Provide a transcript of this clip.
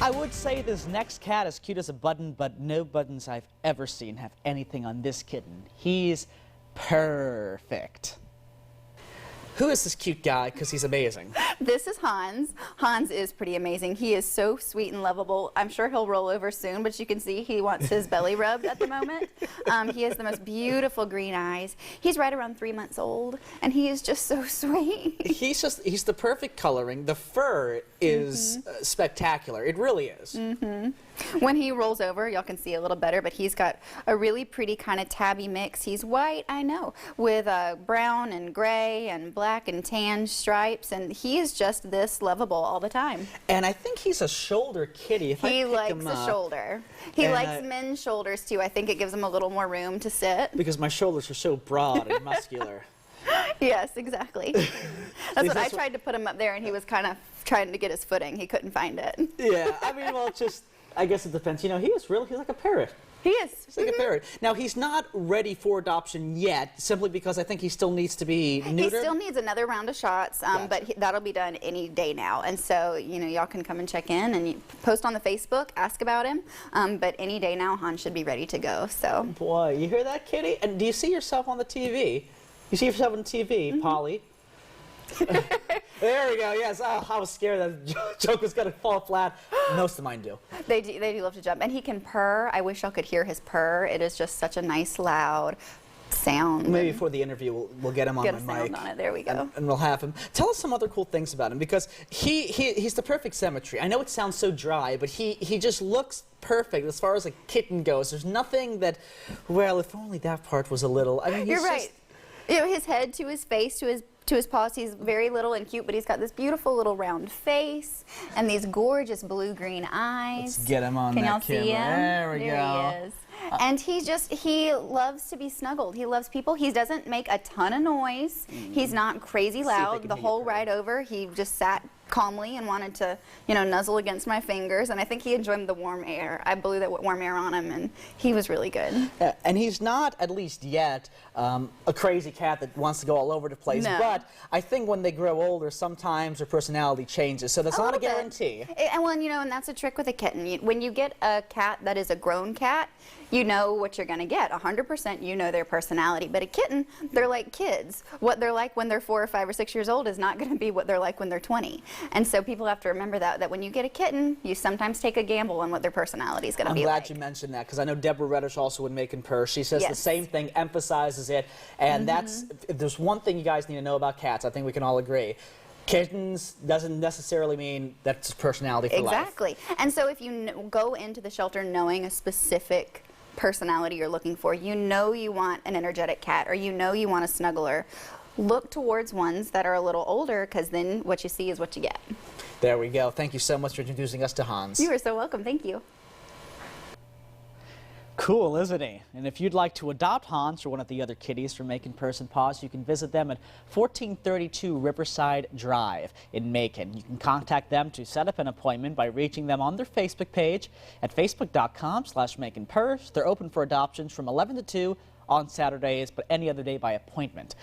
I would say this next cat is cute as a button, but no buttons I've ever seen have anything on this kitten. He's perfect. Who is this cute guy? Because he's amazing. This is Hans. Hans is pretty amazing. He is so sweet and lovable. I'm sure he'll roll over soon, but you can see he wants his belly rubbed at the moment. He has the most beautiful green eyes. He's right around 3 months old, and he is just so sweet. He's the perfect coloring. The fur is spectacular. It really is. When he rolls over, y'all can see a little better, but he's got a really pretty kind of tabby mix. He's white, I know, with brown and gray and black and tan stripes, and he is just this lovable all the time. And I think he's a shoulder kitty. He likes a shoulder. He likes men's shoulders too. I think it gives him a little more room to sit. Because my shoulders are so broad and muscular. Yes, exactly. That's what I tried to put him up there, and he was kind of trying to get his footing. He couldn't find it. Yeah, I mean, well, I guess it depends. You know, he's like a parrot. He is. He's like a parrot. Now, he's not ready for adoption yet, simply because I think he still needs to be neutered. He still needs another round of shots, Gotcha. but that'll be done any day now. And so, you know, y'all can come and check in and post on the Facebook, ask about him. But any day now, Hans should be ready to go. So. Boy, you hear that, kitty? And do you see yourself on the TV? You see yourself on TV, Polly? There we go. Yes. Oh, I was scared that joke was going to fall flat. Most of mine do. They do love to jump. And he can purr. I wish y'all could hear his purr. It is just such a nice, loud sound. Maybe before the interview, we'll get him on Get my a sound mic. on it. There we go. And we'll have him. Tell us some other cool things about him, because he's the perfect symmetry. I know it sounds so dry, but he just looks perfect as far as a kitten goes. There's nothing that, well, if only that part was a little. I mean, You're right. You know, his head to his face to his paws, he's very little and cute, but he's got this beautiful little round face and these gorgeous blue-green eyes. Let's get him on Can that y'all see him? There we go. There he is. And he loves to be snuggled. He loves people. He doesn't make a ton of noise. He's not crazy loud. The whole ride over, he just sat calmly and wanted to, you know, nuzzle against my fingers, and I think he enjoyed the warm air. I blew that warm air on him, and he was really good. And he's not, at least yet, a crazy cat that wants to go all over the place. No. But I think when they grow older, sometimes their personality changes. So that's not a guarantee. And well, you know, and that's a trick with a kitten. When you get a cat that is a grown cat, you know what you're going to get. 100% you know their personality. But a kitten, they're like kids. What they're like when they're 4 or 5 or 6 years old is not going to be what they're like when they're 20. And so people have to remember that when you get a kitten, you sometimes take a gamble on what their personality is going to be like. I'm glad you mentioned that, because I know Deborah Reddish also would make in purr. She says the same thing, emphasizes it. And that's, if there's one thing you guys need to know about cats, I think we can all agree. Kittens doesn't necessarily mean that's personality for life. Exactly. And so if you go into the shelter knowing a specific personality you're looking for, you know you want an energetic cat, or you know you want a snuggler, look towards ones that are a little older, because then what you see is what you get. There we go. Thank you so much for introducing us to Hans. You are so welcome. Thank you. Cool, isn't he? And if you'd like to adopt Hans or one of the other kitties from Macon Purrs and Paws, you can visit them at 1432 Riverside Drive in Macon. You can contact them to set up an appointment by reaching them on their Facebook page at facebook.com/MaconPurrs. They're open for adoptions from 11 to 2 on Saturdays, but any other day by appointment.